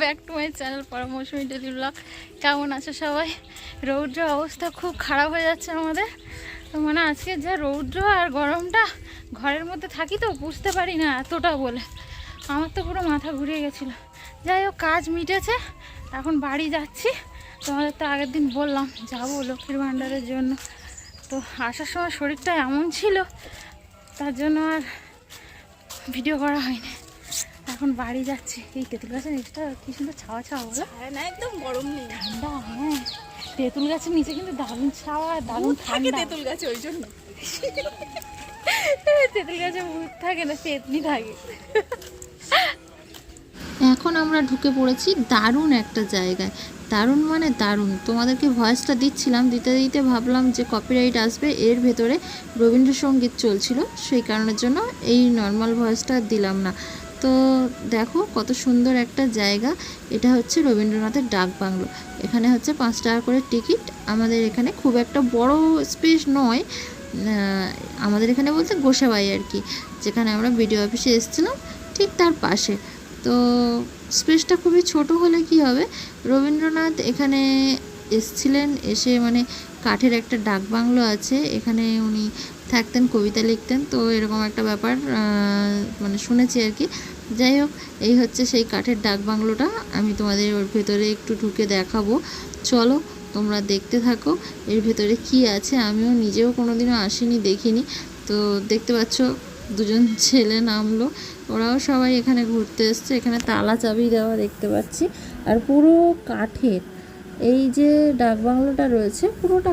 Back to my channel পরামর্শমী daily blog. কেমন আছে সবাই? রৌদ্রের অবস্থা খুব খারাপ হয়ে যাচ্ছে আমাদের। তো মানে আজকে যা রৌদ্র আর গরমটা, ঘরের মধ্যে থাকি তো বুঝতে পারি না এতটা বলে। আমার তো পুরো মাথা ঘুরিয়ে গেছিলো। যাই হোক, কাজ মিটেছে, এখন বাড়ি যাচ্ছি। তোমাদের তো আগের দিন বললাম যাবো লক্ষ্মীর ভাণ্ডারের জন্য। তো আসার সময় শরীরটা এমন ছিল, তার জন্য আর ভিডিও করা হয়নি। এখন বাড়ি যাচ্ছি। এই তেঁতুল গাছের নিচটা কি সুন্দর ছাওয়া ছাওয়া, বলো না? একদম গরম নেই, ঠান্ডা। হ্যাঁ, তেঁতুল গাছের নিচে কিন্তু দারুণ ছাওয়া, দারুণ থাকে ঠান্ডা। তেঁতুল গাছে, ওই জন্য তেঁতুল গাছে ভূত থাকে না, পেতনি থাকে। এখন আমরা ঢুকে পড়েছি দারুণ একটা জায়গায়। দারুণ মানে দারুণ। তোমাদেরকে ভয়েসটা দিচ্ছিলাম, দিতে দিতে ভাবলাম যে কপিরাইট আসবে। এর ভেতরে রবীন্দ্রসঙ্গীত চলছিল, সেই কারণের জন্য এই নর্মাল ভয়েসটা দিলাম না। তো দেখো কত সুন্দর একটা জায়গা। এটা হচ্ছে রবীন্দ্রনাথের ডাক বাংলো। এখানে হচ্ছে 5 টাকা করে টিকিট। আমাদের এখানে খুব একটা বড় স্পেস নয়, আমাদের এখানে বলতে গোসাবাই আর কি, যেখানে আমরা বিডিও অফিসে এসেছিলাম ঠিক তার পাশে। তো স্পেসটা খুবই ছোট হলে কি হবে, রবীন্দ্রনাথ এখানে এসছিলেন, এসে মানে কাঠের একটা ডাক বাংলো আছে, এখানে উনি থাকতেন, কবিতা লিখতেন। তো এরকম একটা ব্যাপার মানে শুনেছি আর কি। যাই হোক, এই হচ্ছে সেই কাঠের ডাক বাংলোটা। আমি তোমাদের ওর ভেতরে একটু ঢুকে দেখাবো, চলো তোমরা দেখতে থাকো এর ভেতরে কি আছে। আমিও নিজেও কোনোদিনও আসিনি, দেখিনি। তো দেখতে পাচ্ছ দুজন ছেলে নামলো, ওরাও সবাই এখানে ঘুরতে এসছে। এখানে তালা চাবি দেওয়া দেখতে পাচ্ছি, আর পুরো কাঠের। এই যে ডাক বাংলোটা রয়েছে পুরোটা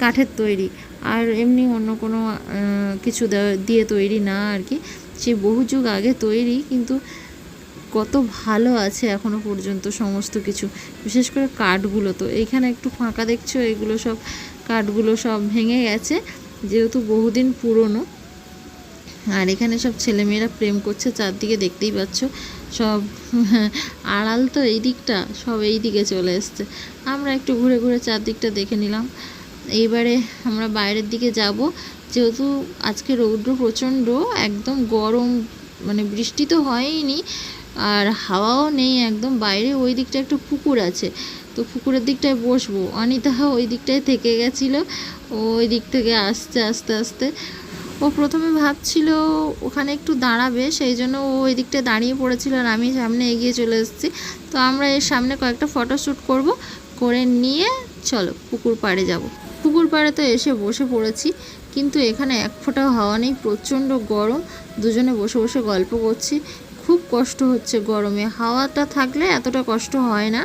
কাঠের তৈরি, আর এমনি অন্য কোনো কিছু দিয়ে তৈরি না আর কি। সে বহু যুগ আগে তৈরি, কিন্তু কত ভালো আছে এখনো পর্যন্ত সমস্ত কিছু, বিশেষ করে কাঠগুলো। তো এইখানে একটু ফাঁকা দেখছো, এগুলো সব কাঠগুলো সব ভেঙে গেছে যেহেতু বহুদিন পুরনো। আর এখানে সব ছেলেমেয়েরা প্রেম করছে চারদিকে, দেখতেই পাচ্ছ সব। আড়াল তো এই দিকটা, সব এই দিকে চলে এসছে। আমরা একটু ঘুরে ঘুরে চারদিকটা দেখে নিলাম। এইবারে আমরা বাইরের দিকে যাব, যেহেতু আজকে রৌদ্র প্রচণ্ড, একদম গরম, মানে বৃষ্টি তো হয়নি আর হাওয়াও নেই একদম। বাইরে ওই দিকটা একটু পুকুর আছে, তো পুকুরের দিকটায় বসবো। অনিতা ওই দিকটায় থেকে গেছিলো, ওই দিক থেকে আসছে আস্তে আস্তে। ও প্রথমে ভাবছিল ওখানে একটু দাঁড়াবে, সেই জন্য ও ওই দিকটা দাঁড়িয়ে পড়েছিল, আর আমি সামনে এগিয়ে চলে এসেছি। তো আমরা এর সামনে কয়েকটা ফটোশ্যুট করে নিয়ে চলো পুকুর পাড়ে যাব। পুকুর পাড়ে তো এসে বসে পড়েছি, কিন্তু এখানে এক ফোঁটাও হাওয়া নেই, প্রচণ্ড গরম। দুজনে বসে বসে গল্প করছি, খুব কষ্ট হচ্ছে গরমে। হাওয়াটা থাকলে এতটা কষ্ট হয় না।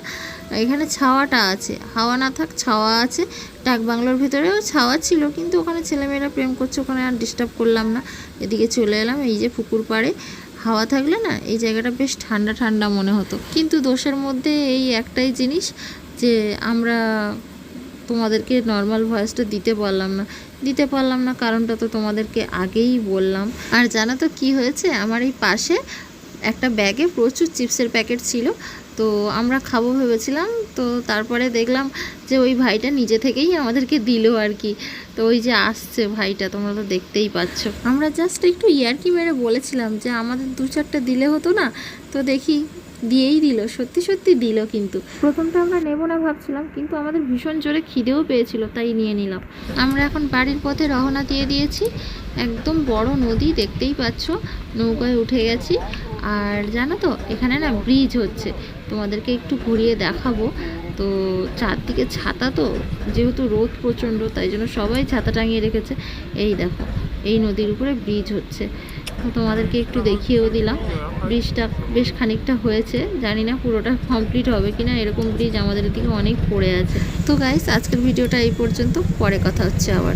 এখানে ছাওয়াটা আছে, হাওয়া না থাক ছাওয়া আছে। ডাক বাংলোর ভিতরেও ছাওয়া ছিল, কিন্তু ওখানে ছেলেমেয়েরা প্রেম করছে, ওখানে আর ডিস্টার্ব করলাম না, এদিকে চলে এলাম। এই যে পুকুর পাড়ে হাওয়া থাকলে না এই জায়গাটা বেশ ঠান্ডা ঠান্ডা মনে হতো। কিন্তু দোষের মধ্যে এই একটাই জিনিস, যে আমরা তোমাদেরকে নর্মাল ভয়েসটা দিতে পারলাম না। কারণটা তো তোমাদেরকে আগেই বললাম। আর জানো তো কি হয়েছে, আমার এই পাশে একটা ব্যাগে প্রচুর চিপসের প্যাকেট ছিল, তো আমরা খাবো ভেবেছিলাম। তো তারপরে দেখলাম যে ওই ভাইটা নিজে থেকেই আমাদেরকে দিল আর কি। তো ওই যে আসছে ভাইটা, তোমরা তো দেখতেই পাচ্ছ। আমরা জাস্ট একটু ইয়ার্কি মেরে বলেছিলাম যে আমাদের 2-4টা দিলে হতো না, তো দেখি দিয়েই দিল, সত্যি সত্যি দিল। কিন্তু প্রথমটা আমরা নেব না ভাবছিলাম, কিন্তু আমাদের ভীষণ জোরে খিদেও পেয়েছিল, তাই নিয়ে নিলাম। আমরা এখন বাড়ির পথে রওনা দিয়ে দিয়েছি। একদম বড় নদী, দেখতেই পাচ্ছ, নৌকায় উঠে গেছি। আর জানো তো এখানে না ব্রিজ হচ্ছে, তোমাদেরকে একটু ঘুরিয়ে দেখাবো। তো চারদিকে ছাতা, তো যেহেতু রোদ প্রচণ্ড, তাই জন্য সবাই ছাতা টাঙিয়ে রেখেছে। এই দেখো, এই নদীর উপরে ব্রিজ হচ্ছে, তো তোমাদেরকে একটু দেখিয়েও দিলাম। ব্রিজটা বেশ খানিকটা হয়েছে, জানি না পুরোটা কমপ্লিট হবে কিনা, এরকম ব্রিজ আমাদের এদিকে অনেক পড়ে আছে। তো গাইস, আজকের ভিডিওটা এই পর্যন্ত, পরে কথা হচ্ছে আবার।